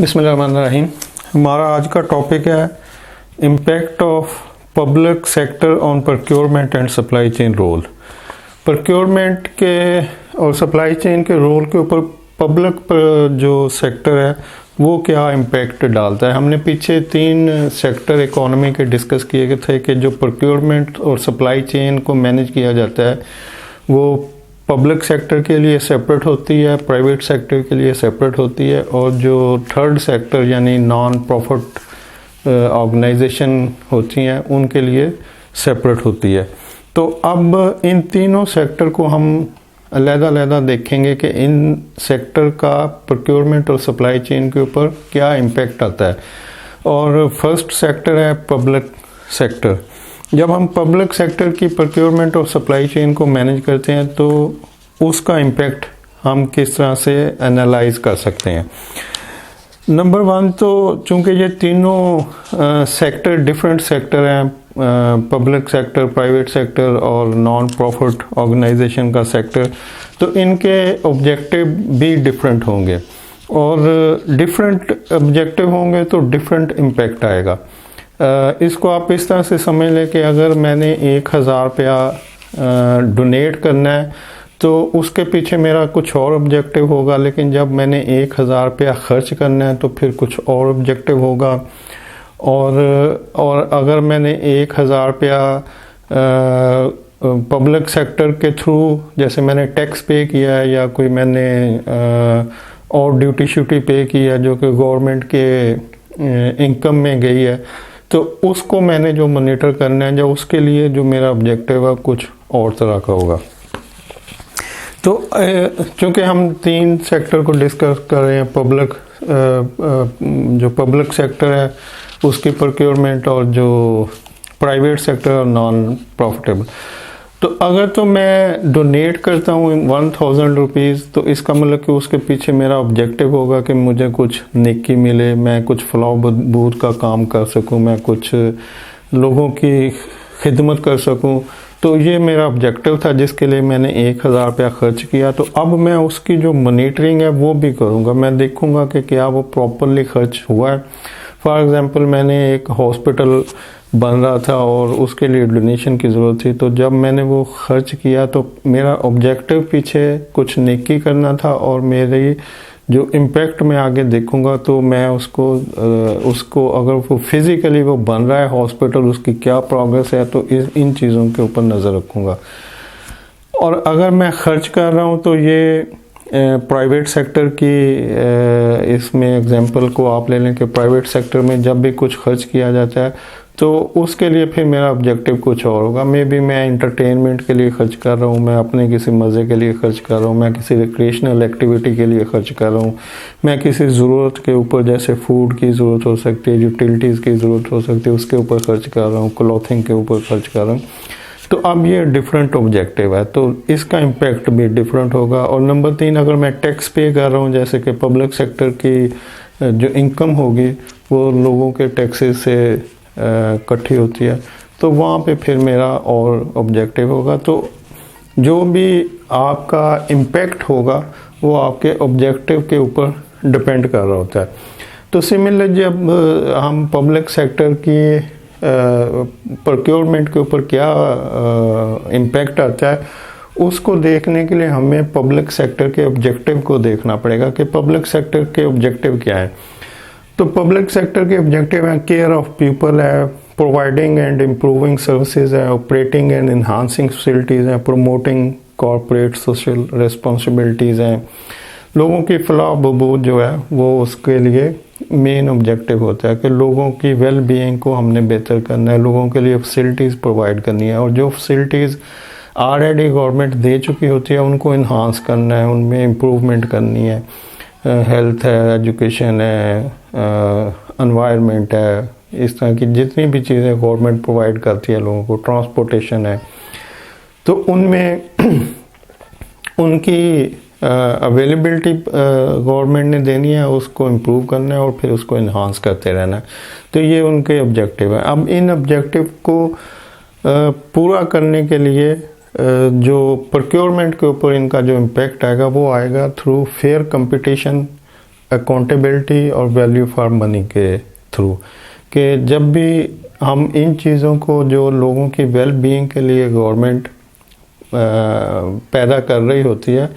बिस्मिल्लाहिर्रहमानिर्रहीम। हमारा आज का टॉपिक है impact of public sector on procurement and supply chain role. Procurement के और सप्लाई चेन के रोल के ऊपर पब्लिक जो सेक्टर है वो क्या इम्पैक्ट डालता है। हमने पीछे 3 सेक्टर इकोनॉमी के डिस्कस किए थे कि जो प्रोक्योरमेंट और सप्लाई चेन को मैनेज किया जाता है वो पब्लिक सेक्टर के लिए सेपरेट होती है, प्राइवेट सेक्टर के लिए सेपरेट होती है, और जो थर्ड सेक्टर यानी नॉन प्रॉफिट ऑर्गेनाइजेशन होती हैं उनके लिए सेपरेट होती है। तो अब इन तीनों सेक्टर को हम अलग-अलग देखेंगे कि इन सेक्टर का प्रोक्योरमेंट और सप्लाई चेन के ऊपर क्या इम्पैक्ट आता है। और फर्स्ट सेक्टर है पब्लिक सेक्टर। जब हम पब्लिक सेक्टर की प्रोक्योरमेंट और सप्लाई चेन को मैनेज करते हैं तो उसका इम्पैक्ट हम किस तरह से एनालाइज कर सकते हैं। नंबर 1 तो चूंकि ये तीनों सेक्टर डिफरेंट सेक्टर हैं, पब्लिक सेक्टर, प्राइवेट सेक्टर और नॉन प्रॉफिट ऑर्गेनाइजेशन का सेक्टर, तो इनके ऑब्जेक्टिव भी डिफरेंट होंगे और डिफरेंट ऑब्जेक्टिव होंगे तो डिफरेंट इम्पैक्ट आएगा। इसको आप इस तरह से समझ लें कि अगर मैंने 1000 रुपया डोनेट करना है तो उसके पीछे मेरा कुछ और ऑब्जेक्टिव होगा, लेकिन जब मैंने 1000 रुपया खर्च करना है तो फिर कुछ और ऑब्जेक्टिव होगा। और अगर मैंने 1000 रुपया पब्लिक सेक्टर के थ्रू, जैसे मैंने टैक्स पे किया है या कोई मैंने और ड्यूटी श्यूटी पे की है जो कि गवर्नमेंट के इनकम में गई है, तो उसको मैंने जो मॉनिटर करना है, जो उसके लिए जो मेरा ऑब्जेक्टिव है कुछ और तरह का होगा। तो चूँकि हम 3 सेक्टर को डिस्कस कर रहे हैं, जो पब्लिक सेक्टर है उसकी प्रोक्योरमेंट और जो प्राइवेट सेक्टर और नॉन प्रॉफिटेबल, तो अगर तो मैं डोनेट करता हूँ 1000 रुपीज़ तो इसका मतलब कि उसके पीछे मेरा ऑब्जेक्टिव होगा कि मुझे कुछ नेकी मिले, मैं कुछ फलाह बहबूद का काम कर सकूँ, मैं कुछ लोगों की खिदमत कर सकूँ। तो ये मेरा ऑब्जेक्टिव था जिसके लिए मैंने 1000 रुपया खर्च किया। तो अब मैं उसकी जो मॉनिटरिंग है वो भी करूँगा, मैं देखूँगा कि क्या वो प्रॉपरली खर्च हुआ है। फॉर एग्ज़ाम्पल मैंने एक हॉस्पिटल बन रहा था और उसके लिए डोनेशन की ज़रूरत थी, तो जब मैंने वो खर्च किया तो मेरा ऑब्जेक्टिव पीछे कुछ नेकी करना था और मेरी जो इम्पैक्ट मैं आगे देखूंगा तो मैं उसको अगर वो फिज़िकली वो बन रहा है हॉस्पिटल, उसकी क्या प्रोग्रेस है, तो इन चीज़ों के ऊपर नज़र रखूंगा। और अगर मैं खर्च कर रहा हूँ तो ये प्राइवेट सेक्टर की इसमें एग्जांपल को आप ले लें कि प्राइवेट सेक्टर में जब भी कुछ खर्च किया जाता है तो उसके लिए फिर मेरा ऑब्जेक्टिव कुछ और होगा। मे बी मैं इंटरटेनमेंट के लिए खर्च कर रहा हूँ, मैं अपने किसी मज़े के लिए खर्च कर रहा हूँ, मैं किसी रिक्रिएशनल एक्टिविटी के लिए खर्च कर रहा हूँ, मैं किसी ज़रूरत के ऊपर, जैसे फूड की ज़रूरत हो सकती है, यूटिलिटीज़ की ज़रूरत हो सकती है, उसके ऊपर खर्च कर रहा हूँ, क्लॉथिंग के ऊपर खर्च कर रहा हूँ। तो अब ये डिफरेंट ऑब्जेक्टिव है तो इसका इम्पैक्ट भी डिफरेंट होगा। और नंबर 3, अगर मैं टैक्स पे कर रहा हूँ, जैसे कि पब्लिक सेक्टर की जो इनकम होगी वो लोगों के टैक्सेस से इकट्ठी होती है, तो वहाँ पे फिर मेरा और ऑब्जेक्टिव होगा। तो जो भी आपका इम्पैक्ट होगा वो आपके ऑब्जेक्टिव के ऊपर डिपेंड कर रहा होता है। तो सिमिलर जब हम पब्लिक सेक्टर की प्रोक्योरमेंट के ऊपर क्या इम्पैक्ट आता है उसको देखने के लिए हमें पब्लिक सेक्टर के ऑब्जेक्टिव को देखना पड़ेगा कि पब्लिक सेक्टर के ऑब्जेक्टिव क्या है। तो पब्लिक सेक्टर के ऑब्जेक्टिव है केयर ऑफ पीपल है, प्रोवाइडिंग एंड इम्प्रूविंग सर्विसेज है, ऑपरेटिंग एंड इन्हांसिंग फैसिलिटीज़ हैं, प्रमोटिंग कॉर्पोरेट सोशल रिस्पॉन्सिबिलिटीज़ हैं। लोगों की फलाह बहबूद जो है वो उसके लिए मेन ऑब्जेक्टिव होता है कि लोगों की वेल बीइंग को हमने बेहतर करना है, लोगों के लिए फैसिलिटीज़ प्रोवाइड करनी है, और जो फैसिलिटीज़ ऑलरेडी गवर्नमेंट दे चुकी होती है उनको इन्हांस करना है, उनमें इम्प्रूवमेंट करनी है। हेल्थ है, एजुकेशन है, एनवायरनमेंट है, इस तरह की जितनी भी चीज़ें गवर्नमेंट प्रोवाइड करती है लोगों को, ट्रांसपोर्टेशन है, तो उनमें उनकी अवेलेबिलिटी गवर्नमेंट ने देनी है, उसको इम्प्रूव करना है और फिर उसको इन्हांस करते रहना है। तो ये उनके ऑब्जेक्टिव है। अब इन ऑब्जेक्टिव को पूरा करने के लिए जो प्रोक्योरमेंट के ऊपर इनका जो इम्पैक्ट आएगा वो आएगा थ्रू फेयर कंपटीशन अकाउंटेबिलिटी और वैल्यू फॉर मनी के थ्रू, कि जब भी हम इन चीज़ों को जो लोगों की वेल बीइंग के लिए गवर्नमेंट पैदा कर रही होती है,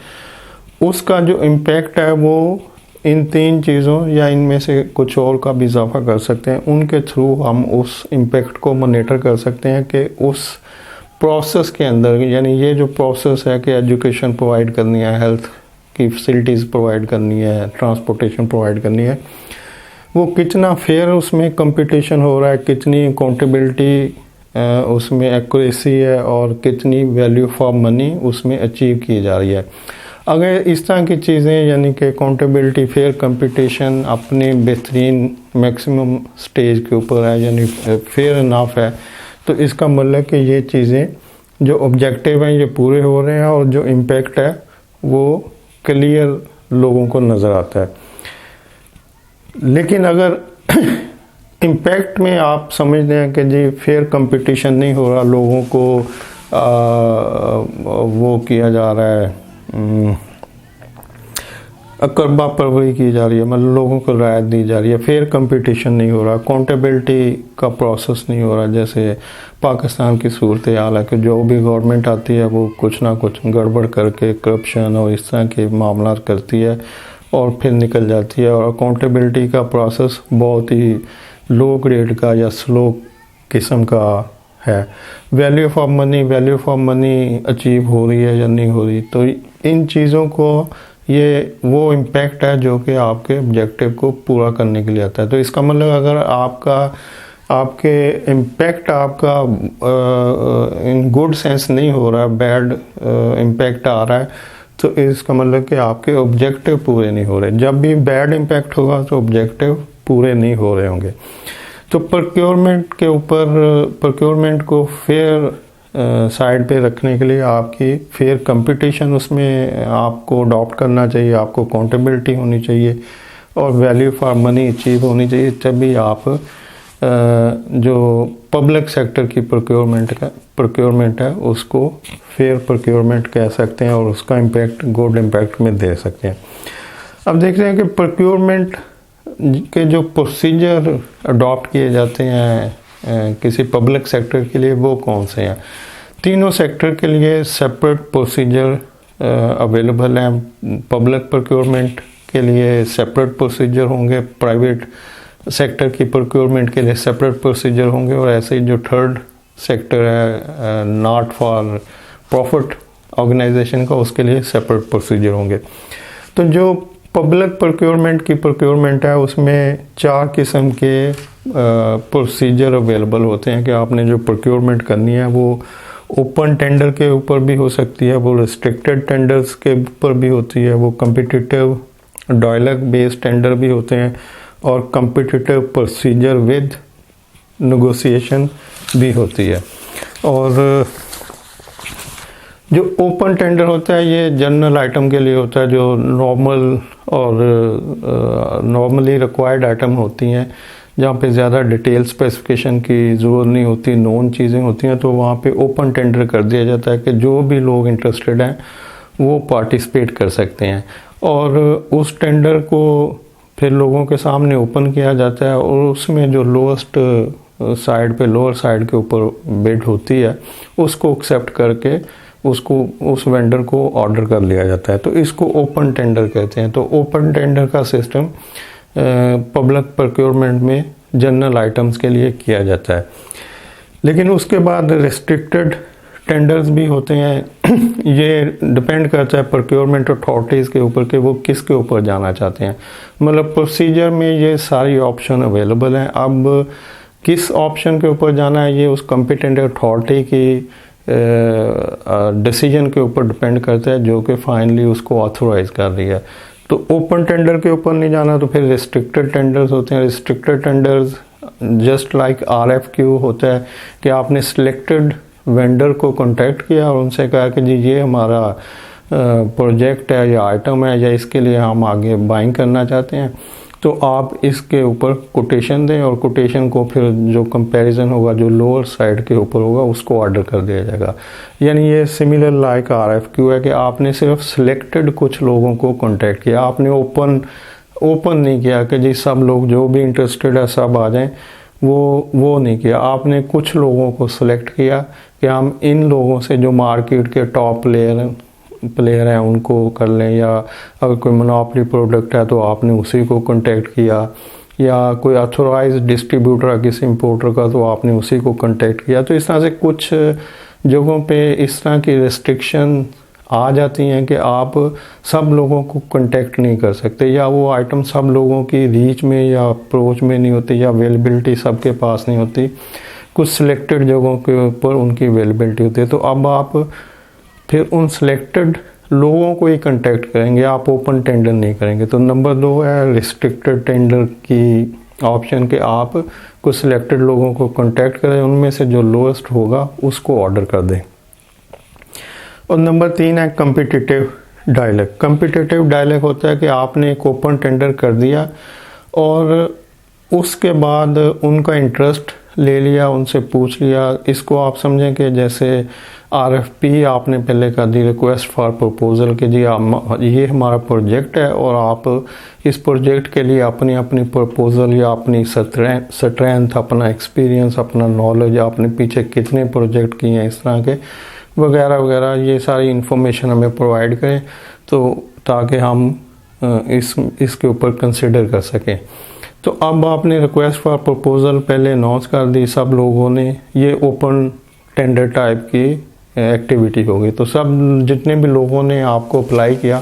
उसका जो इम्पैक्ट है वो इन 3 चीज़ों या इनमें से कुछ और का भी इजाफा कर सकते हैं। उनके थ्रू हम उस इम्पैक्ट को मॉनिटर कर सकते हैं कि उस प्रोसेस के अंदर, यानी ये जो प्रोसेस है कि एजुकेशन प्रोवाइड करनी है, हेल्थ की फैसिलिटीज़ प्रोवाइड करनी है, ट्रांसपोर्टेशन प्रोवाइड करनी है, वो कितना फेयर उसमें कंपटीशन हो रहा है, कितनी अकाउंटेबिलिटी उसमें एक्यूरेसी है और कितनी वैल्यू फॉर मनी उसमें अचीव की जा रही है। अगर इस तरह की चीज़ें, यानी कि अकाउंटेबिलिटी, फेयर कंपटीशन अपने बेहतरीन मैक्सिमम स्टेज के ऊपर है, यानी फेयर इनफ है, तो इसका मतलब है कि ये चीज़ें जो ऑब्जेक्टिव हैं ये पूरे हो रहे हैं और जो इम्पैक्ट है वो क्लियर लोगों को नज़र आता है। लेकिन अगर इम्पैक्ट में आप समझते हैं कि जी फेयर कंपटीशन नहीं हो रहा, लोगों को वो किया जा रहा है, अकरबा परवरी की जा रही है, मतलब लोगों को रायत दी जा रही है, फेयर कंपटीशन नहीं हो रहा, अकाउंटेबिलिटी का प्रोसेस नहीं हो रहा, जैसे पाकिस्तान की सूरत हाल है कि जो भी गवर्नमेंट आती है वो कुछ ना कुछ गड़बड़ करके करप्शन और इस तरह के मामला करती है और फिर निकल जाती है, और अकाउंटेबिलिटी का प्रोसेस बहुत ही लो ग्रेड का या स्लो किस्म का है। वैल्यू फॉर मनी अचीव हो रही है या नहीं हो रही, तो इन चीज़ों को, ये वो इम्पैक्ट है जो कि आपके ऑब्जेक्टिव को पूरा करने के लिए आता है। तो इसका मतलब अगर आपके इम्पैक्ट आपका इन गुड सेंस नहीं हो रहा, बैड इम्पैक्ट आ रहा है, तो इसका मतलब कि आपके ऑब्जेक्टिव पूरे नहीं हो रहे। जब भी बैड इम्पैक्ट होगा तो ऑब्जेक्टिव पूरे नहीं हो रहे होंगे। तो प्रोक्योरमेंट के ऊपर, प्रोक्योरमेंट को फेयर साइड पे रखने के लिए आपकी फेयर कंपटीशन उसमें आपको अडॉप्ट करना चाहिए, आपको अकाउंटेबिलिटी होनी चाहिए और वैल्यू फॉर मनी अचीव होनी चाहिए, तभी आप जो पब्लिक सेक्टर की प्रोक्योरमेंट है उसको फेयर प्रोक्योरमेंट कह सकते हैं और उसका इम्पैक्ट गुड इम्पैक्ट में दे सकते हैं। अब देख रहे हैं कि प्रोक्योरमेंट के जो प्रोसीजर अडॉप्ट किए जाते हैं किसी पब्लिक सेक्टर के लिए वो कौन से हैं। तीनों सेक्टर के लिए सेपरेट प्रोसीजर अवेलेबल हैं। पब्लिक प्रोक्योरमेंट के लिए सेपरेट प्रोसीजर होंगे, प्राइवेट सेक्टर की प्रोक्योरमेंट के लिए सेपरेट प्रोसीजर होंगे, और ऐसे ही जो थर्ड सेक्टर है नॉट फॉर प्रॉफिट ऑर्गेनाइजेशन का, उसके लिए सेपरेट प्रोसीजर होंगे। तो जो पब्लिक प्रोक्योरमेंट की प्रोक्योरमेंट है उसमें 4 किस्म के प्रोसीजर अवेलेबल होते हैं कि आपने जो प्रोक्योरमेंट करनी है वो ओपन टेंडर के ऊपर भी हो सकती है, वो रिस्ट्रिक्टेड टेंडर्स के ऊपर भी होती है, वो कम्पिटिटिव डायलॉग बेस्ड टेंडर भी होते हैं, और कम्पिटिटिव प्रोसीजर विद नेगोशिएशन भी होती है। और जो ओपन टेंडर होता है ये जनरल आइटम के लिए होता है, जो नॉर्मल और नॉर्मली रिक्वायर्ड आइटम होती हैं, जहाँ पे ज़्यादा डिटेल स्पेसिफिकेशन की ज़रूरत नहीं होती, नोन चीज़ें होती हैं, तो वहाँ पे ओपन टेंडर कर दिया जाता है कि जो भी लोग इंटरेस्टेड हैं वो पार्टिसिपेट कर सकते हैं, और उस टेंडर को फिर लोगों के सामने ओपन किया जाता है, और उसमें जो लोएस्ट साइड पे, लोअर साइड के ऊपर बिड होती है उसको एक्सेप्ट करके उसको, उस वेंडर को ऑर्डर कर लिया जाता है, तो इसको ओपन टेंडर कहते हैं। तो ओपन टेंडर का सिस्टम पब्लिक प्रोक्योरमेंट में जनरल आइटम्स के लिए किया जाता है। लेकिन उसके बाद रिस्ट्रिक्टेड टेंडर्स भी होते हैं। ये डिपेंड करता है प्रोक्योरमेंट अथॉरिटीज़ के ऊपर कि वो किसके ऊपर जाना चाहते हैं। मतलब प्रोसीजर में ये सारी ऑप्शन अवेलेबल हैं। अब किस ऑप्शन के ऊपर जाना है ये उस कॉम्पिटेंट अथॉरिटी की डिसीजन के ऊपर डिपेंड करता है, जो कि फाइनली उसको ऑथोराइज कर रही है। तो ओपन टेंडर के ऊपर नहीं जाना तो फिर रिस्ट्रिक्टेड टेंडर्स होते हैं। Restricted tenders just like RFQ होता है कि आपने सिलेक्टेड वेंडर को कांटेक्ट किया और उनसे कहा कि जी ये हमारा प्रोजेक्ट है या आइटम है या इसके लिए हम आगे बाइंग करना चाहते हैं, तो आप इसके ऊपर कोटेशन दें, और कोटेशन को फिर जो कंपैरिजन होगा जो लोअर साइड के ऊपर होगा उसको ऑर्डर कर दिया जाएगा। यानी ये सिमिलर लाइक RFQ है कि आपने सिर्फ सिलेक्टेड कुछ लोगों को कांटेक्ट किया, आपने ओपन नहीं किया कि जी सब लोग जो भी इंटरेस्टेड है सब आ जाएं, वो नहीं किया। आपने कुछ लोगों को सिलेक्ट किया कि हम इन लोगों से जो मार्केट के टॉप प्लेयर हैं उनको कर लें, या अगर कोई मोनोपोली प्रोडक्ट है तो आपने उसी को कांटेक्ट किया, या कोई अथोराइज्ड डिस्ट्रीब्यूटर है किसी इंपोर्टर का तो आपने उसी को कांटेक्ट किया। तो इस तरह से कुछ जगहों पे इस तरह की रेस्ट्रिक्शन आ जाती हैं कि आप सब लोगों को कांटेक्ट नहीं कर सकते, या वो आइटम सब लोगों की रीच में या अप्रोच में नहीं होती, या अवेलेबिलिटी सबके पास नहीं होती, कुछ सिलेक्टेड जगहों के ऊपर उनकी अवेलेबिलिटी होती है। तो अब आप फिर उन सिलेक्टेड लोगों को ही कांटेक्ट करेंगे, आप ओपन टेंडर नहीं करेंगे। तो नंबर 2 है रिस्ट्रिक्टेड टेंडर की ऑप्शन के आप कुछ सिलेक्टेड लोगों को कांटेक्ट करें, उनमें से जो लोएस्ट होगा उसको ऑर्डर कर दें। और नंबर 3 है कम्पिटिटिव डायलॉग। कम्पिटिटिव डायलॉग होता है कि आपने एक ओपन टेंडर कर दिया और उसके बाद उनका इंटरेस्ट ले लिया, उनसे पूछ लिया। इसको आप समझें कि जैसे RFP आपने पहले कर दी, रिक्वेस्ट फॉर प्रपोजल, कि जी ये हमारा प्रोजेक्ट है और आप इस प्रोजेक्ट के लिए अपनी अपनी प्रपोजल या अपनी स्ट्रेंथ, अपना एक्सपीरियंस, अपना नॉलेज, आपने पीछे कितने प्रोजेक्ट किए हैं इस तरह के वगैरह वगैरह, ये सारी इन्फॉर्मेशन हमें प्रोवाइड करें तो ताकि हम इसके ऊपर कंसिडर कर सकें। तो अब आपने रिक्वेस्ट फॉर प्रपोजल पहले अनाउंस कर दी सब लोगों ने, ये ओपन टेंडर टाइप की एक्टिविटी होगी। तो सब जितने भी लोगों ने आपको अप्लाई किया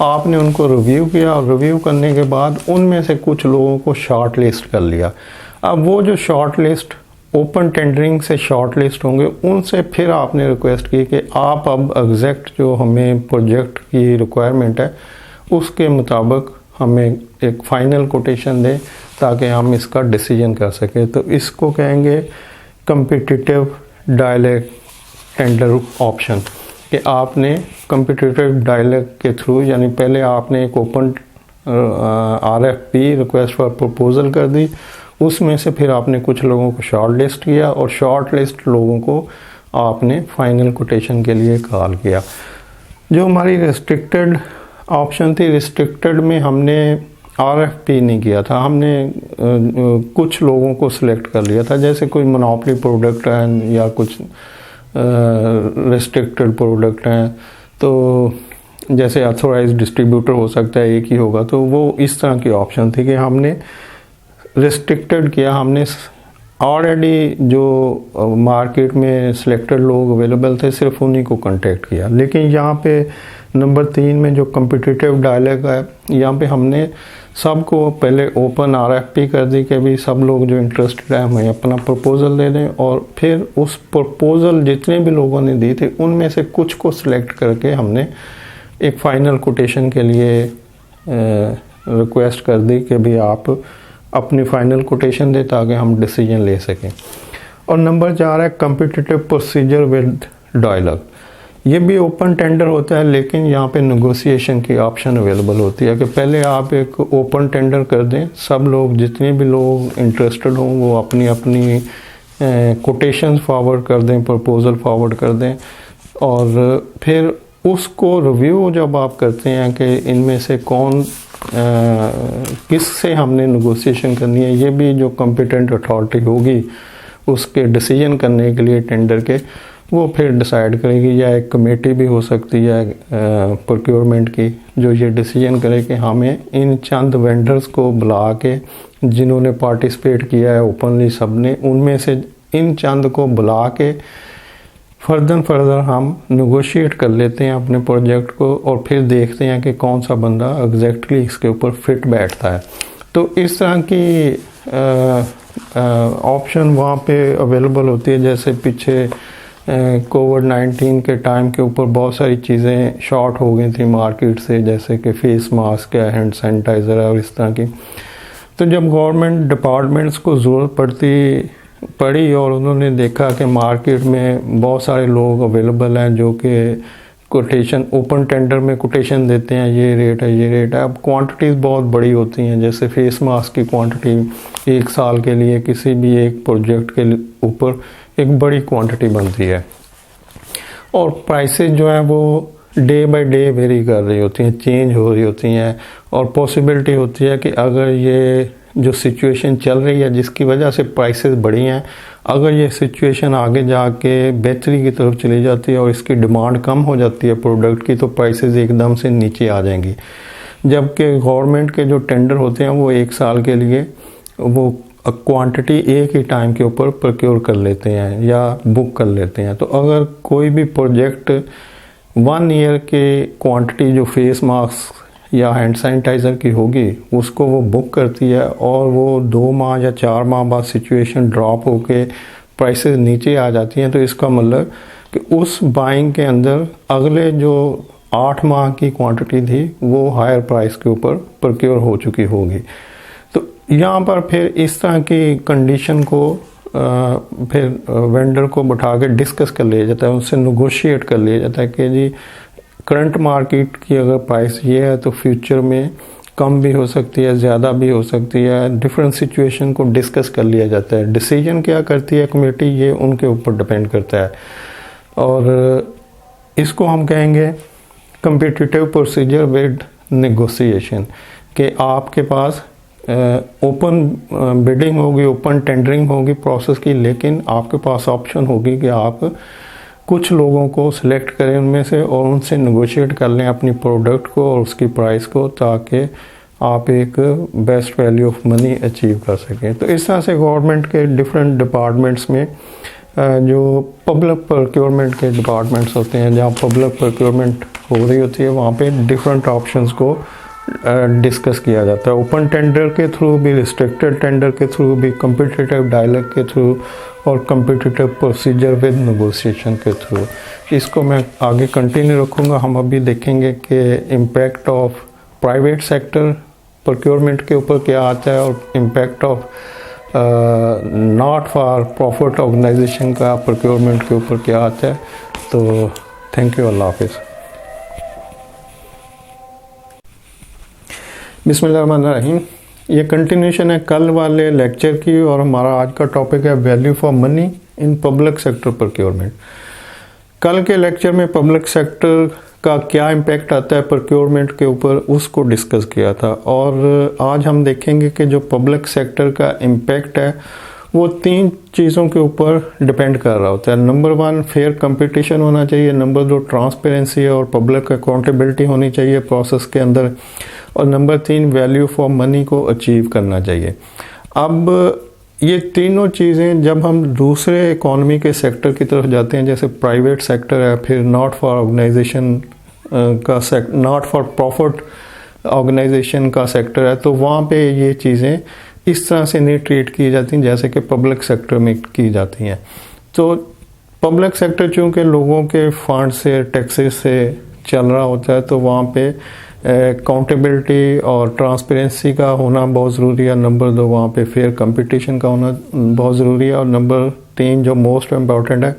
आपने उनको रिव्यू किया, और रिव्यू करने के बाद उनमें से कुछ लोगों को शॉर्ट लिस्ट कर लिया। अब वो जो शॉर्ट लिस्ट ओपन टेंडरिंग से शॉर्ट लिस्ट होंगे, उनसे फिर आपने रिक्वेस्ट की कि आप अब एग्जैक्ट जो हमें प्रोजेक्ट की रिक्वायरमेंट है उसके मुताबिक हमें एक फाइनल कोटेशन दें ताकि हम इसका डिसीजन कर सकें। तो इसको कहेंगे कम्पिटिटिव डायलॉग टेंडर ऑप्शन, कि आपने कम्पिटिटिव डायलॉग के थ्रू, यानी पहले आपने एक open RFP request for proposal कर दी, उसमें से फिर आपने कुछ लोगों को शॉर्ट लिस्ट किया और शॉर्ट लिस्ट लोगों को आपने फाइनल कोटेशन के लिए कॉल किया। जो हमारी रिस्ट्रिक्टेड ऑप्शन थी, रिस्ट्रिक्टेड में हमने RFP नहीं किया था, हमने कुछ लोगों को सिलेक्ट कर लिया था। जैसे कोई मोनोपोली प्रोडक्ट है या कुछ रिस्ट्रिक्टेड प्रोडक्ट हैं, तो जैसे अथोराइज्ड डिस्ट्रीब्यूटर हो सकता है एक ही होगा, तो वो इस तरह की ऑप्शन थी कि हमने रिस्ट्रिक्टेड किया। हमने ऑलरेडी जो मार्केट में सिलेक्टेड लोग अवेलेबल थे सिर्फ उन्हीं को कांटेक्ट किया। लेकिन यहाँ पे नंबर 3 में जो कम्पिटिटिव डायलॉग है, यहाँ पे हमने सबको पहले ओपन RFP कर दी कि भी सब लोग जो इंटरेस्टेड है हमें अपना प्रपोजल दे दें, और फिर उस प्रपोजल जितने भी लोगों ने दी थी उनमें से कुछ को सिलेक्ट करके हमने एक फाइनल कोटेशन के लिए रिक्वेस्ट कर दी कि भी आप अपनी फाइनल कोटेशन दें ताकि हम डिसीजन ले सकें। और नंबर 4 है कम्पिटिटिव प्रोसीजर विद डायलॉग। ये भी ओपन टेंडर होता है, लेकिन यहाँ पे नेगोशिएशन की ऑप्शन अवेलेबल होती है कि पहले आप एक ओपन टेंडर कर दें, सब लोग जितने भी लोग इंटरेस्टेड हों वो अपनी अपनी कोटेशन फॉरवर्ड कर दें, प्रपोजल फॉरवर्ड कर दें, और फिर उसको रिव्यू जब आप करते हैं कि इनमें से कौन किससे हमने नेगोशिएशन करनी है, ये भी जो कॉम्पिटेंट अथॉरिटी होगी उसके डिसीजन करने के लिए टेंडर के, वो फिर डिसाइड करेगी, या एक कमेटी भी हो सकती है प्रोक्योरमेंट की जो ये डिसीजन करे कि हमें इन चंद वेंडर्स को बुला के जिन्होंने पार्टिसिपेट किया है ओपनली सब ने, उनमें से इन चंद को बुला के फर्दर हम नेगोशिएट कर लेते हैं अपने प्रोजेक्ट को, और फिर देखते हैं कि कौन सा बंदा एग्जैक्टली इसके ऊपर फिट बैठता है। तो इस तरह की ऑप्शन वहाँ पे अवेलेबल होती है। जैसे पीछे कोविड-19 के टाइम के ऊपर बहुत सारी चीज़ें शॉर्ट हो गई थी मार्केट से, जैसे कि फेस मास्क है, हैंड सैनिटाइज़र है और इस तरह की। तो जब गवर्नमेंट डिपार्टमेंट्स को ज़रूरत पड़ी और उन्होंने देखा कि मार्केट में बहुत सारे लोग अवेलेबल हैं जो कि कोटेशन ओपन टेंडर में कोटेशन देते हैं, ये रेट है ये रेट है। अब क्वांटिटीज़ बहुत बड़ी होती हैं, जैसे फेस मास्क की क्वांटिटी 1 साल के लिए किसी भी एक प्रोजेक्ट के ऊपर एक बड़ी क्वांटिटी बनती है, और प्राइसेस जो है वो डे बाय डे वेरी कर रही होती हैं, चेंज हो रही होती हैं, और पॉसिबिलिटी होती है कि अगर ये जो सिचुएशन चल रही है जिसकी वजह से प्राइसेस बढ़ी हैं, अगर ये सिचुएशन आगे जाके बेहतरी की तरफ चली जाती है और इसकी डिमांड कम हो जाती है प्रोडक्ट की, तो प्राइसेस एकदम से नीचे आ जाएंगी। जबकि गवर्नमेंट के जो टेंडर होते हैं वो 1 साल के लिए वो क्वांटिटी एक ही टाइम के ऊपर प्रोक्योर कर लेते हैं या बुक कर लेते हैं। तो अगर कोई भी प्रोजेक्ट 1 ईयर के क्वांटिटी जो फेस मास्क या हैंड सैनिटाइज़र की होगी उसको वो बुक करती है, और वो 2 माह या 4 माह बाद सिचुएशन ड्रॉप होके प्राइसेस नीचे आ जाती हैं, तो इसका मतलब कि उस बाइंग के अंदर अगले जो 8 माह की क्वांटिटी थी वो हायर प्राइस के ऊपर प्रोक्योर हो चुकी होगी। तो यहाँ पर फिर इस तरह की कंडीशन को फिर वेंडर को बैठा के डिस्कस कर लिया जाता है, उससे नेगोशिएट कर लिया जाता है कि जी करंट मार्केट की अगर प्राइस ये है तो फ्यूचर में कम भी हो सकती है, ज़्यादा भी हो सकती है। डिफरेंट सिचुएशन को डिस्कस कर लिया जाता है। डिसीजन क्या करती है कमेटी, ये उनके ऊपर डिपेंड करता है, और इसको हम कहेंगे कम्पिटिटिव प्रोसीजर विद नेगोशिएशन, कि आपके पास ओपन बिडिंग होगी, ओपन टेंडरिंग होगी प्रोसेस की, लेकिन आपके पास ऑप्शन होगी कि आप कुछ लोगों को सिलेक्ट करें उनमें से और उनसे नेगोशिएट कर लें अपनी प्रोडक्ट को और उसकी प्राइस को, ताकि आप एक best value of money achieve कर सकें। तो इस तरह से गवर्नमेंट के डिफरेंट डिपार्टमेंट्स में जो पब्लिक प्रोक्योरमेंट के डिपार्टमेंट्स होते हैं, जहाँ पब्लिक प्रोक्योरमेंट हो रही होती है, वहाँ पे डिफरेंट ऑप्शंस को डिस्कस किया जाता है। ओपन टेंडर के थ्रू भी, रिस्ट्रिक्टेड टेंडर के थ्रू भी, कम्पिटिटिव डायलॉग के थ्रू और कम्पिटिटिव प्रोसीजर विद नेगोशिएशन के थ्रू। इसको मैं आगे कंटिन्यू रखूँगा। हम अभी देखेंगे कि impact of private sector procurement के ऊपर क्या आता है और impact of not for profit organisation का प्रोक्योरमेंट के ऊपर क्या आता है। तो थैंक यू, अल्लाह हाफिज़। बिस्मिल्लाहिर्रहमानिर्रहीम। ये कंटिन्यूशन है कल वाले लेक्चर की, और हमारा आज का टॉपिक है value for money in public sector procurement. कल के लेक्चर में पब्लिक सेक्टर का क्या इम्पैक्ट आता है प्रोक्योरमेंट के ऊपर, उसको डिस्कस किया था, और आज हम देखेंगे कि जो पब्लिक सेक्टर का इम्पैक्ट है वो 3 चीज़ों के ऊपर डिपेंड कर रहा होता है। नंबर 1 फेयर कंपटीशन होना चाहिए, नंबर 2 ट्रांसपेरेंसी और पब्लिक अकाउंटेबिलिटी होनी चाहिए प्रोसेस के अंदर, और नंबर 3 वैल्यू फॉर मनी को अचीव करना चाहिए। अब ये तीनों चीज़ें जब हम दूसरे इकोनॉमी के सेक्टर की तरफ जाते हैं, जैसे प्राइवेट सेक्टर है, फिर नॉट फॉर ऑर्गेनाइजेशन का नॉट फॉर प्रॉफिट ऑर्गेनाइजेशन का सेक्टर है, तो वहाँ पे ये चीज़ें इस तरह से नहीं ट्रीट की जाती जैसे कि पब्लिक सेक्टर में की जाती हैं। तो पब्लिक सेक्टर चूँकि लोगों के फंड से, टैक्सेस से चल रहा होता है, तो वहाँ पे अकाउंटेबिलिटी और ट्रांसपेरेंसी का होना बहुत ज़रूरी है। नंबर 2 वहाँ पे फेयर कंपटीशन का होना बहुत ज़रूरी है, और नंबर 3 जो मोस्ट इम्पॉर्टेंट है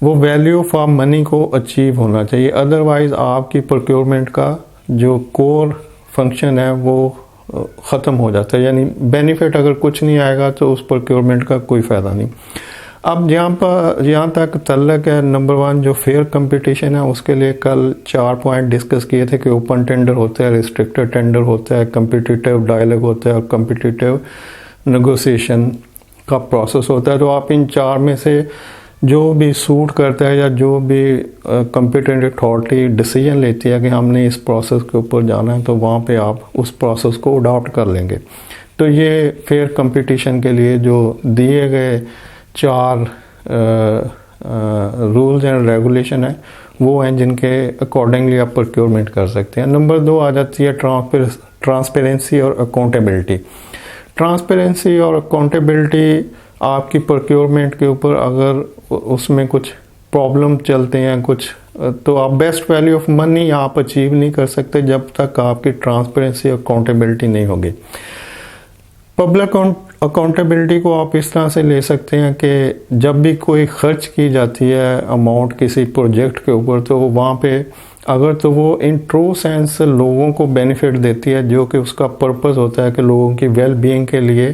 वो वैल्यू फॉर मनी को अचीव होना चाहिए। अदरवाइज़ आपकी प्रोक्योरमेंट का जो कोर फंक्शन है वो ख़त्म हो जाता है, यानी बेनिफिट अगर कुछ नहीं आएगा तो उस प्रोक्योरमेंट का कोई फ़ायदा नहीं। अब यहाँ तक तल्लक है नंबर 1 जो फेयर कंपटीशन है, उसके लिए कल 4 पॉइंट डिस्कस किए थे कि ओपन टेंडर होता है, रिस्ट्रिक्टेड टेंडर होता है, कम्पिटिटिव डायलॉग होता है और कम्पिटिटिव नेगोशिएशन का प्रोसेस होता है। तो आप इन 4 में से जो भी सूट करता है या जो भी कम्पिटेंट अथॉरिटी डिसीजन लेती है कि हमने इस प्रोसेस के ऊपर जाना है, तो वहाँ पे आप उस प्रोसेस को अडॉप्ट कर लेंगे। तो ये फेयर कंपटीशन के लिए जो दिए गए 4 रूल्स एंड रेगुलेशन है वो हैं जिनके अकॉर्डिंगली आप प्रोक्योरमेंट कर सकते हैं। नंबर 2 आ जाती है ट्रांसपेरेंसी और अकाउंटेबिलिटी। ट्रांसपेरेंसी और अकाउंटेबिलिटी आपकी प्रोक्योरमेंट के ऊपर अगर उसमें कुछ प्रॉब्लम चलते हैं कुछ, तो आप बेस्ट वैल्यू ऑफ मनी आप अचीव नहीं कर सकते जब तक आपकी ट्रांसपेरेंसी और अकाउंटेबिलिटी नहीं होगी। पब्लिक अकाउंटेबिलिटी को आप इस तरह से ले सकते हैं कि जब भी कोई खर्च की जाती है अमाउंट किसी प्रोजेक्ट के ऊपर, तो वहाँ पे अगर तो वो इन ट्रू सेंस लोगों को बेनिफिट देती है, जो कि उसका पर्पस होता है कि लोगों की वेल बीइंग के लिए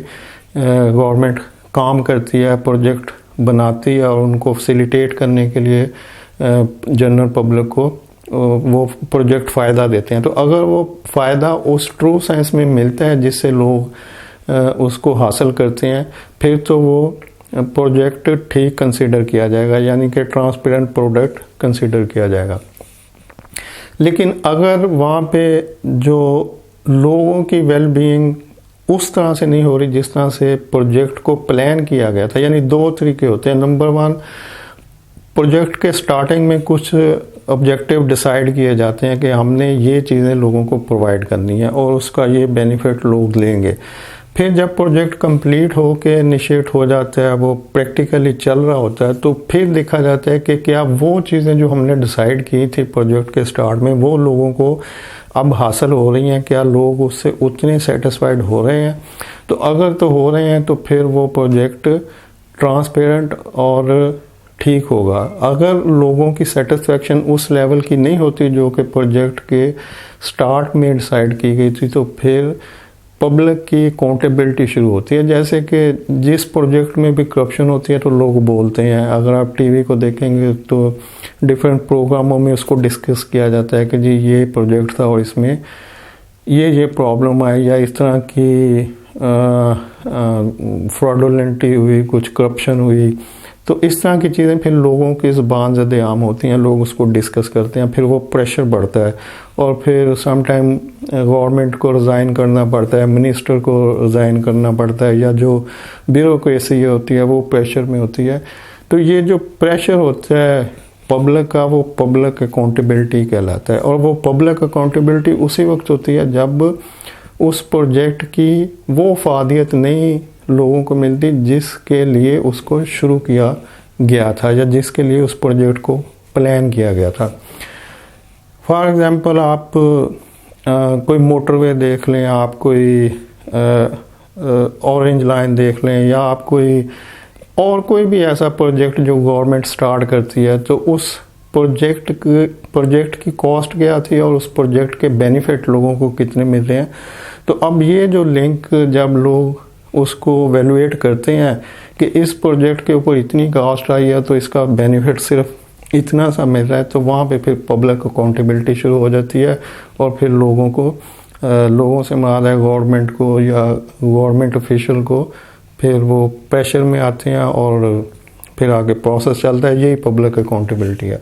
गवर्नमेंट काम करती है, प्रोजेक्ट बनाती है और उनको फैसिलिटेट करने के लिए जनरल पब्लिक को वो प्रोजेक्ट फ़ायदा देते हैं। तो अगर वो फ़ायदा उस ट्रू सेंस में मिलता है जिससे लोग उसको हासिल करते हैं, फिर तो वो प्रोजेक्ट ठीक कंसिडर किया जाएगा, यानी कि ट्रांसपेरेंट प्रोडक्ट कंसिडर किया जाएगा। लेकिन अगर वहाँ पे जो लोगों की वेल बीइंग उस तरह से नहीं हो रही जिस तरह से प्रोजेक्ट को प्लान किया गया था, यानी दो तरीके होते हैं। नंबर वन, प्रोजेक्ट के स्टार्टिंग में कुछ ऑब्जेक्टिव डिसाइड किए जाते हैं कि हमने ये चीज़ें लोगों को प्रोवाइड करनी है और उसका ये बेनिफिट लोग लेंगे। फिर जब प्रोजेक्ट कंप्लीट हो के इनिशिएट हो जाता है, वो प्रैक्टिकली चल रहा होता है, तो फिर देखा जाता है कि क्या वो चीज़ें जो हमने डिसाइड की थी प्रोजेक्ट के स्टार्ट में वो लोगों को अब हासिल हो रही हैं, क्या लोग उससे उतने सेटिस्फाइड हो रहे हैं। तो अगर तो हो रहे हैं तो फिर वो प्रोजेक्ट ट्रांसपेरेंट और ठीक होगा। अगर लोगों की सेटिस्फेक्शन उस लेवल की नहीं होती जो कि प्रोजेक्ट के स्टार्ट में डिसाइड की गई थी, तो फिर पब्लिक की अकाउंटेबिलिटी शुरू होती है। जैसे कि जिस प्रोजेक्ट में भी करप्शन होती है तो लोग बोलते हैं, अगर आप टीवी को देखेंगे तो डिफरेंट प्रोग्रामों में उसको डिस्कस किया जाता है कि जी ये प्रोजेक्ट था और इसमें ये प्रॉब्लम आई, या इस तरह की फ्रॉडुलेंटी हुई, कुछ करप्शन हुई। तो इस तरह की चीज़ें फिर लोगों की ज़ुबान ज़द आम होती हैं, लोग उसको डिस्कस करते हैं, फिर वो प्रेशर बढ़ता है और फिर सम टाइम गवर्नमेंट को रिज़ाइन करना पड़ता है, मिनिस्टर को रिज़ाइन करना पड़ता है, या जो ब्यूरोक्रेसी होती है वो प्रेशर में होती है। तो ये जो प्रेशर होता है पब्लिक का, वो पब्लिक अकाउंटेबिलिटी कहलाता है। और वो पब्लिक अकाउंटेबिलिटी उसी वक्त होती है जब उस प्रोजेक्ट की वो फ़ायदियत नहीं लोगों को मिलती जिसके लिए उसको शुरू किया गया था या जिसके लिए उस प्रोजेक्ट को प्लान किया गया था। फॉर एग्ज़ाम्पल, आप कोई मोटरवे देख लें, आप कोई ऑरेंज लाइन देख लें, या आप कोई भी ऐसा प्रोजेक्ट जो गवर्नमेंट स्टार्ट करती है, तो उस प्रोजेक्ट की कॉस्ट क्या थी और उस प्रोजेक्ट के बेनिफिट लोगों को कितने मिल रहे हैं। तो अब ये जो लिंक जब लोग उसको वैल्यूएट करते हैं कि इस प्रोजेक्ट के ऊपर इतनी कॉस्ट आई है तो इसका बेनिफिट सिर्फ इतना सा मिल रहा है, तो वहाँ पे फिर पब्लिक अकाउंटेबिलिटी शुरू हो जाती है और फिर लोगों से मुराद है गवर्नमेंट को या गवर्नमेंट ऑफिशियल को, फिर वो प्रेशर में आते हैं और फिर आगे प्रोसेस चलता है। यही पब्लिक अकाउंटेबिलिटी है,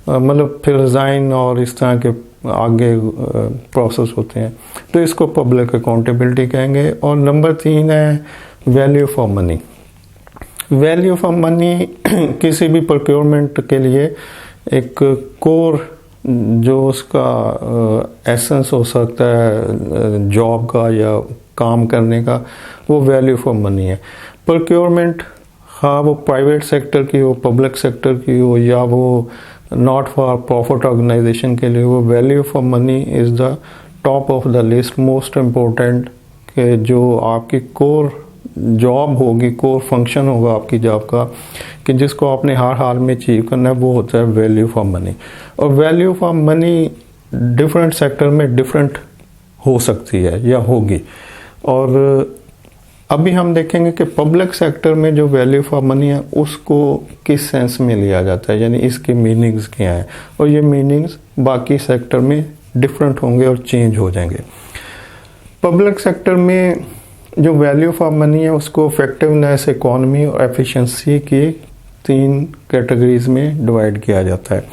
मतलब फिर रिज़ाइन और इस तरह के आगे प्रोसेस होते हैं, तो इसको पब्लिक अकाउंटेबिलिटी कहेंगे। और नंबर 3 है value for money. Value for money किसी भी प्रोक्योरमेंट के लिए एक कोर जो उसका एसेंस हो सकता है जॉब का या काम करने का, वो वैल्यू फॉर मनी है। प्रोक्योरमेंट हाँ वो प्राइवेट सेक्टर की हो, पब्लिक सेक्टर की हो, या वो नॉट फॉर प्रॉफिट ऑर्गेनाइजेशन के लिए, वो value for money is the top of the list, most important. कि जो आपकी कोर जॉब होगी, कोर फंक्शन होगा आपकी जॉब का, कि जिसको आपने हर हाल में अचीव करना है, वो होता है वैल्यू फॉर मनी। और value for money different sector में डिफरेंट हो सकती है या होगी। और अभी हम देखेंगे कि पब्लिक सेक्टर में जो वैल्यू फॉर मनी है उसको किस सेंस में लिया जाता है, यानी इसके मीनिंग्स क्या हैं, और ये मीनिंग्स बाकी सेक्टर में डिफरेंट होंगे और चेंज हो जाएंगे। पब्लिक सेक्टर में जो वैल्यू फॉर मनी है उसको इफेक्टिवनेस, इकोनॉमी और एफिशिएंसी की 3 कैटेगरीज में डिवाइड किया जाता है।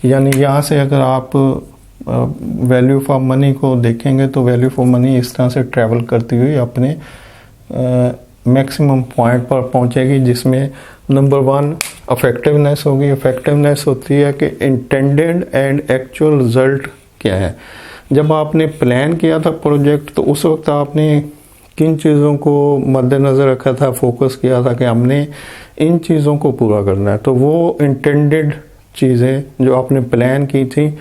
यानी यहाँ से अगर आप वैल्यू फॉर मनी को देखेंगे तो वैल्यू फॉर मनी इस तरह से ट्रैवल करती हुई अपने मैक्सिमम पॉइंट पर पहुंचेगी, जिसमें नंबर 1 इफेक्टिवनेस होगी। इफेक्टिवनेस होती है कि इंटेंडेड एंड एक्चुअल रिजल्ट क्या है। जब आपने प्लान किया था प्रोजेक्ट, तो उस वक्त आपने किन चीज़ों को मद्देनज़र रखा था, फोकस किया था कि हमने इन चीज़ों को पूरा करना है। तो वो इंटेंडेड चीज़ें जो आपने प्लान की थी,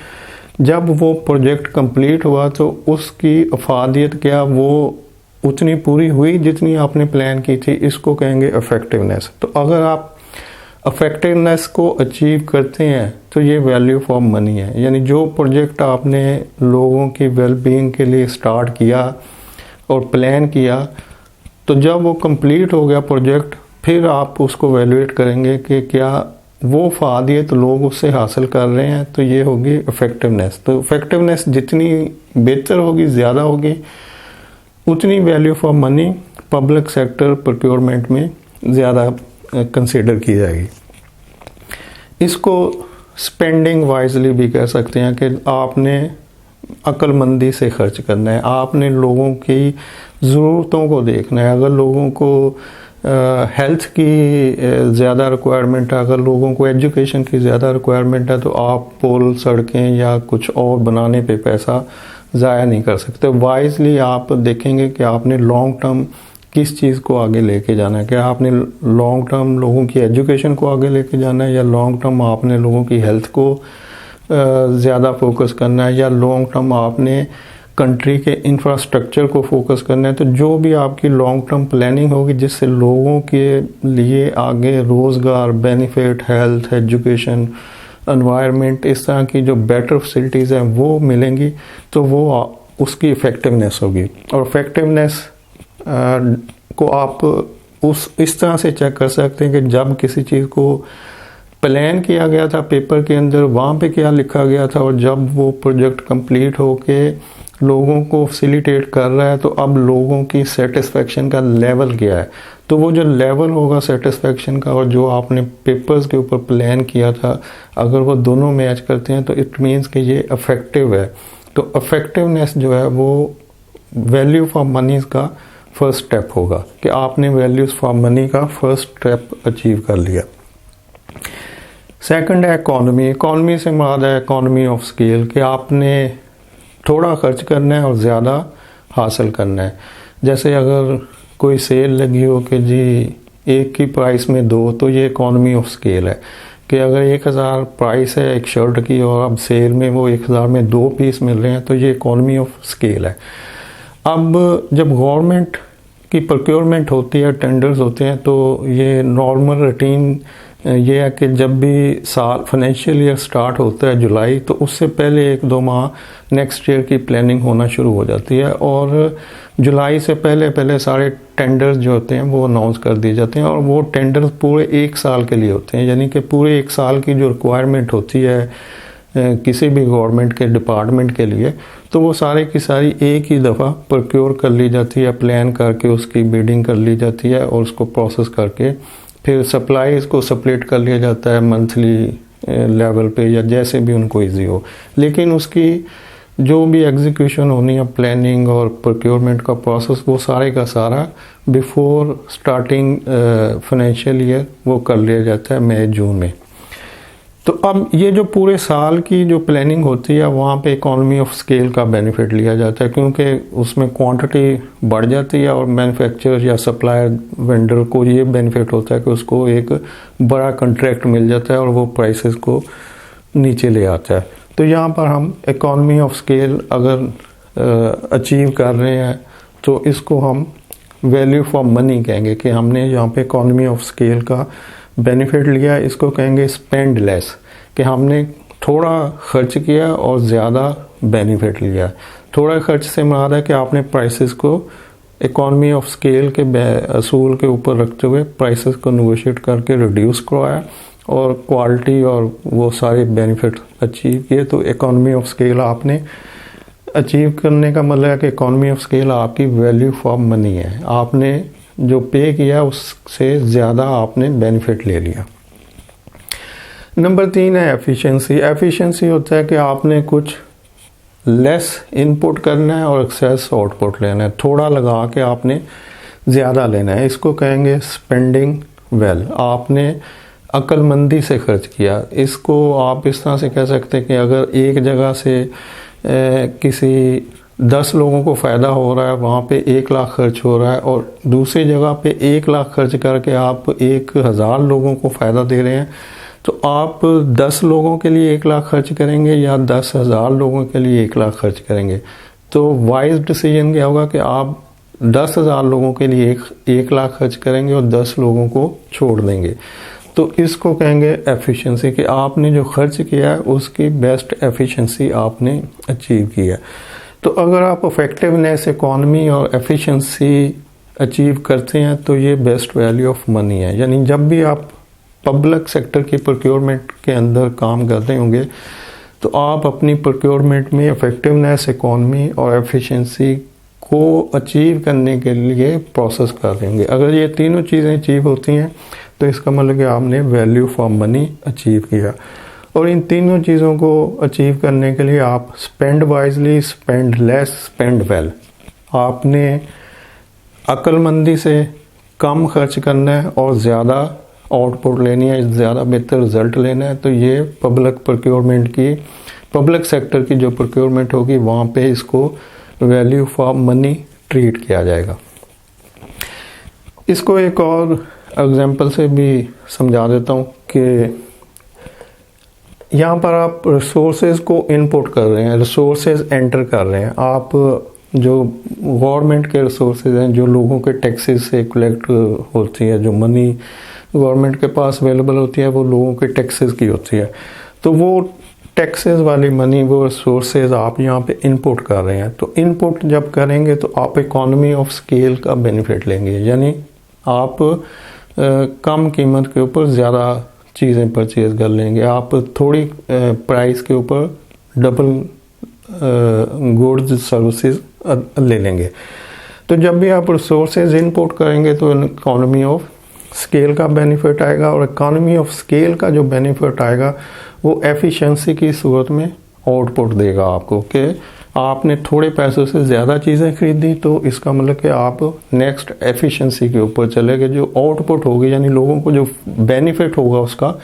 जब वो प्रोजेक्ट कंप्लीट हुआ तो उसकी अफादियत क्या, वो उतनी पूरी हुई जितनी आपने प्लान की थी, इसको कहेंगे इफेक्टिवनेस। तो अगर आप इफेक्टिवनेस को अचीव करते हैं तो ये वैल्यू फॉर मनी है। यानी जो प्रोजेक्ट आपने लोगों की वेलबींग के लिए स्टार्ट किया और प्लान किया, तो जब वो कंप्लीट हो गया प्रोजेक्ट, फिर आप उसको वैल्यूएट करेंगे कि क्या वो फ़ायद है तो लोग उससे हासिल कर रहे हैं, तो ये होगी इफ़ेक्टिवनेस। तो इफ़ेक्टिवनेस जितनी बेहतर होगी, ज़्यादा होगी, उतनी value for money public sector procurement में ज़्यादा कंसिडर की जाएगी। इसको स्पेंडिंग वाइजली भी कह सकते हैं कि आपने अक्लमंदी से खर्च करना है, आपने लोगों की ज़रूरतों को देखना है। अगर लोगों को हेल्थ की ज़्यादा रिक्वायरमेंट है, अगर लोगों को एजुकेशन की ज़्यादा रिक्वायरमेंट है, तो आप पुल, सड़कें या कुछ और बनाने पे पैसा ज़ाया नहीं कर सकते। वाइजली आप देखेंगे कि आपने लॉन्ग टर्म किस चीज़ को आगे लेके जाना है। क्या आपने लॉन्ग टर्म लोगों की एजुकेशन को आगे लेके जाना है, या लॉन्ग टर्म आपने लोगों की हेल्थ को ज़्यादा फोकस करना है, या लॉन्ग टर्म आपने कंट्री के इंफ्रास्ट्रक्चर को फोकस करना है। तो जो भी आपकी लॉन्ग टर्म प्लानिंग होगी जिससे लोगों के लिए आगे रोज़गार, बेनिफिट, हेल्थ, एजुकेशन, एनवायरनमेंट, इस तरह की जो बेटर फैसिलिटीज़ हैं वो मिलेंगी, तो वो उसकी इफ़ेक्टिवनेस होगी। और इफ़ेक्टिवनेस को आप इस तरह से चेक कर सकते हैं कि जब किसी चीज़ को प्लान किया गया था पेपर के अंदर, वहाँ पे क्या लिखा गया था, और जब वो प्रोजेक्ट कंप्लीट होके लोगों को फैसिलिटेट कर रहा है, तो अब लोगों की सेटिस्फेक्शन का लेवल क्या है। तो वो जो लेवल होगा सेटिस्फेक्शन का और जो आपने पेपर्स के ऊपर प्लान किया था, अगर वो दोनों मैच करते हैं तो इट मीन्स कि ये इफ़ेक्टिव है। तो इफ़ेक्टिवनेस जो है वो वैल्यू फॉर मनी का फर्स्ट स्टेप होगा कि आपने वैल्यूज फॉर मनी का फर्स्ट स्टेप अचीव कर लिया। सेकंड है इकोनॉमी। इकोनॉमी से मुराद है इकोनॉमी ऑफ स्केल, कि आपने थोड़ा खर्च करना है और ज़्यादा हासिल करना है। जैसे अगर कोई सेल लगी हो कि जी एक की प्राइस में दो, तो ये इकोनॉमी ऑफ स्केल है कि अगर 1000 प्राइस है एक शर्ट की और अब सेल में वो 1000 में 2 पीस मिल रहे हैं, तो ये इकोनॉमी ऑफ स्केल है। अब जब गवर्नमेंट की प्रोक्योरमेंट होती है, टेंडर्स होते हैं, तो ये नॉर्मल रूटीन ये है कि जब भी साल फाइनेंशियल ईयर स्टार्ट होता है जुलाई, तो उससे पहले 1-2 माह नेक्स्ट ईयर की प्लानिंग होना शुरू हो जाती है, और जुलाई से पहले सारे टेंडर्स जो होते हैं वो अनाउंस कर दिए जाते हैं। और वो टेंडर्स पूरे 1 साल के लिए होते हैं, यानी कि पूरे 1 साल की जो रिक्वायरमेंट होती है किसी भी गवर्नमेंट के डिपार्टमेंट के लिए, तो वो सारी की सारी एक ही दफ़ा प्रोक्योर कर ली जाती है, प्लान करके उसकी बिडिंग कर ली जाती है, और उसको प्रोसेस करके फिर सप्लाईज को सप्लिट कर लिया जाता है मंथली लेवल पे या जैसे भी उनको इजी हो। लेकिन उसकी जो भी एग्जीक्यूशन होनी है, प्लानिंग और प्रोक्योरमेंट का प्रोसेस, वो सारे का सारा बिफोर स्टार्टिंग फाइनेंशियल ईयर वो कर लिया जाता है मई जून में। तो अब ये जो पूरे साल की जो प्लानिंग होती है, वहाँ पे इकोनॉमी ऑफ स्केल का बेनिफिट लिया जाता है, क्योंकि उसमें क्वांटिटी बढ़ जाती है और मैन्युफैक्चरर या सप्लायर वेंडर को ये बेनिफिट होता है कि उसको एक बड़ा कॉन्ट्रैक्ट मिल जाता है और वो प्राइसेस को नीचे ले आता है। तो यहाँ पर हम इकोनॉमी ऑफ स्केल अगर अचीव कर रहे हैं, तो इसको हम वैल्यू फॉर मनी कहेंगे कि हमने यहाँ पे इकोनॉमी ऑफ स्केल का बेनिफिट लिया। इसको कहेंगे स्पेंड लेस, कि हमने थोड़ा खर्च किया और ज़्यादा बेनिफिट लिया। थोड़ा खर्च से मुराद है कि आपने प्राइसेस को इकोनॉमी ऑफ स्केल के असूल के ऊपर रखते हुए प्राइसेस को नेगोशिएट करके रिड्यूस करवाया और क्वालिटी और वो सारे बेनिफिट अचीव किए। तो इकोनॉमी ऑफ स्केल आपने अचीव करने का मतलब है कि इकोनॉमी ऑफ स्केल आपकी वैल्यू फॉर मनी है, आपने जो पे किया उससे ज़्यादा आपने बेनिफिट ले लिया। नंबर 3 है एफिशिएंसी। एफिशिएंसी होता है कि आपने कुछ लेस इनपुट करना है और एक्सेस आउटपुट लेना है, थोड़ा लगा के आपने ज़्यादा लेना है। इसको कहेंगे स्पेंडिंग वेल, आपने अक्लमंदी से खर्च किया। इसको आप इस तरह से कह सकते हैं कि अगर एक जगह से किसी 10 लोगों को फ़ायदा हो रहा है, वहाँ पे 1 लाख खर्च हो रहा है, और दूसरी जगह पे 1 लाख खर्च करके आप 1000 लोगों को फ़ायदा दे रहे हैं, तो आप 10 लोगों के लिए 1 लाख खर्च करेंगे या 10,000 लोगों के लिए 1 लाख खर्च करेंगे। तो वाइज डिसीजन क्या होगा कि आप 10,000 लोगों के लिए 1 लाख खर्च करेंगे और 10 लोगों को छोड़ देंगे। तो इसको कहेंगे एफिशिएंसी, कि आपने जो खर्च किया है उसकी बेस्ट एफिशिएंसी आपने अचीव किया। तो अगर आप इफेक्टिवनेस, इकोनॉमी और एफिशिएंसी अचीव करते हैं, तो ये बेस्ट वैल्यू ऑफ मनी है। यानी जब भी आप पब्लिक सेक्टर की प्रोक्योरमेंट के अंदर काम कर रहे होंगे तो आप अपनी प्रोक्योरमेंट में इफेक्टिवनेस, इकोनॉमी और एफिशिएंसी को अचीव करने के लिए प्रोसेस कर रहे होंगे। अगर ये तीनों चीज़ें अचीव होती हैं तो इसका मतलब कि आपने वैल्यू फॉर मनी अचीव किया। और इन तीनों चीज़ों को अचीव करने के लिए आप spend wisely, spend less, spend well, आपने अक्लमंदी से कम खर्च करना है और ज़्यादा आउटपुट लेनी है, ज़्यादा बेहतर रिजल्ट लेना है। तो ये पब्लिक प्रोक्योरमेंट की, पब्लिक सेक्टर की जो प्रोक्योरमेंट होगी वहाँ पे इसको वैल्यू फॉर मनी ट्रीट किया जाएगा। इसको एक और एग्जांपल से भी समझा देता हूँ कि यहाँ पर आप रिसोर्सेज को इनपुट कर रहे हैं, रिसोर्सेज एंटर कर रहे हैं। आप जो गवर्नमेंट के रिसोर्सेज हैं, जो लोगों के टैक्सेस से कलेक्ट होती है, जो मनी गवर्नमेंट के पास अवेलेबल होती है वो लोगों के टैक्सेस की होती है, तो वो टैक्सेस वाली मनी, वो रिसोर्सेज आप यहाँ पे इनपुट कर रहे हैं। तो इनपुट जब करेंगे तो आप इकोनॉमी ऑफ स्केल का बेनिफिट लेंगे, यानी आप कम कीमत के ऊपर ज़्यादा चीज़ें परचेज कर लेंगे, आप थोड़ी प्राइस के ऊपर डबल गुड्स सर्विसेज ले लेंगे। तो जब भी आप रिसोर्सेज इनपुट करेंगे तो इकोनॉमी ऑफ स्केल का बेनिफिट आएगा, और इकोनॉमी ऑफ स्केल का जो बेनिफिट आएगा वो एफिशिएंसी की सूरत में आउटपुट देगा आपको, कि आपने थोड़े पैसों से ज़्यादा चीज़ें खरीदी तो इसका मतलब कि आप नेक्स्ट एफिशिएंसी के ऊपर चले गए। जो आउटपुट होगी यानी लोगों को जो बेनिफिट होगा उसका,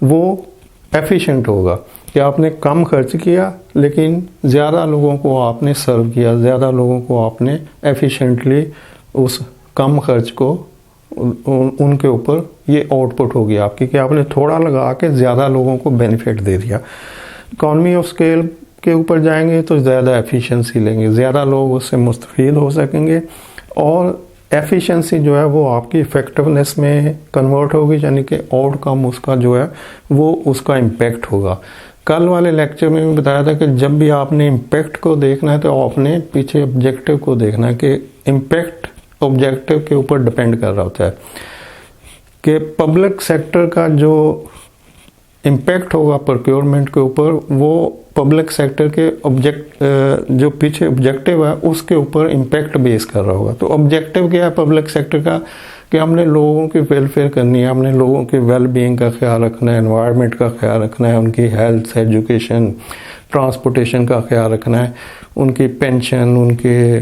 वो एफिशिएंट होगा कि आपने कम खर्च किया लेकिन ज़्यादा लोगों को आपने सर्व किया, ज़्यादा लोगों को आपने एफिशिएंटली उस कम खर्च को उनके ऊपर ये आउटपुट होगी आपकी, कि आपने थोड़ा लगा के ज़्यादा लोगों को बेनिफिट दे दिया। इकोनॉमी ऑफ स्केल के ऊपर जाएंगे तो ज़्यादा एफिशिएंसी लेंगे, ज़्यादा लोग उससे मुस्तफ़ीद हो सकेंगे, और एफिशिएंसी जो है वो आपकी इफ़ेक्टिवनेस में कन्वर्ट होगी, यानी कि आउटकम उसका जो है वो उसका इम्पैक्ट होगा। कल वाले लेक्चर में बताया था कि जब भी आपने इम्पैक्ट को देखना है तो आपने पीछे ऑब्जेक्टिव को देखना है, कि इम्पैक्ट ऑब्जेक्टिव के ऊपर डिपेंड कर रहा होता है, कि पब्लिक सेक्टर का जो इम्पैक्ट होगा प्रोक्योरमेंट के ऊपर वो पब्लिक सेक्टर के जो पीछे ऑब्जेक्टिव है उसके ऊपर इम्पैक्ट बेस कर रहा होगा। तो ऑब्जेक्टिव क्या है पब्लिक सेक्टर का, कि हमने लोगों की वेलफेयर करनी है, हमने लोगों की वेल बीइंग का ख्याल रखना है, एनवायरनमेंट का ख्याल रखना है, उनकी हेल्थ, एजुकेशन, ट्रांसपोर्टेशन का ख्याल रखना है, उनकी पेंशन, उनके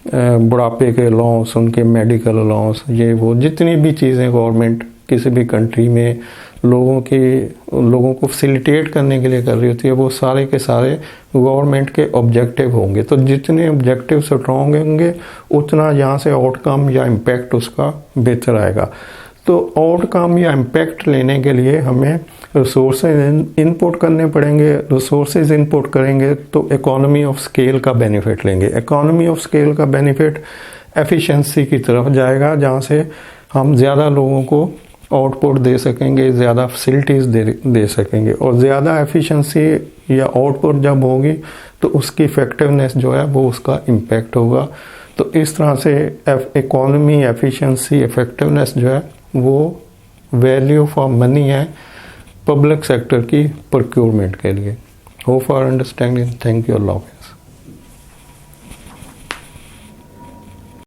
बुढ़ापे के अलाउंस, उनके मेडिकल अलाउंस, ये वो जितनी भी चीज़ें गवर्नमेंट किसी भी कंट्री में लोगों को फैसिलिटेट करने के लिए कर रही होती है, वो सारे के सारे गवर्नमेंट के ऑब्जेक्टिव होंगे। तो जितने ऑब्जेक्टिव स्ट्रॉन्ग होंगे उतना यहाँ से आउटकम या इम्पैक्ट उसका बेहतर आएगा। तो आउटकम या इम्पैक्ट लेने के लिए हमें रिसोर्सेज इनपुट करने पड़ेंगे। रिसोर्सेज इनपुट करेंगे तो इकोनॉमी ऑफ स्केल का बेनिफिट लेंगे। इकोनॉमी ऑफ स्केल का बेनिफिट एफिशिएंसी की तरफ जाएगा, जहाँ से हम ज़्यादा लोगों को आउटपुट दे सकेंगे, ज़्यादा फैसिलिटीज़ दे सकेंगे, और ज़्यादा एफिशिएंसी या आउटपुट जब होगी तो उसकी इफेक्टिवनेस जो है वो उसका इम्पैक्ट होगा। तो इस तरह से इकोनॉमी, एफिशिएंसी, इफेक्टिवनेस जो है वो वैल्यू फॉर मनी है पब्लिक सेक्टर की प्रोक्योरमेंट के लिए। Hope for understanding. Thank you Allah.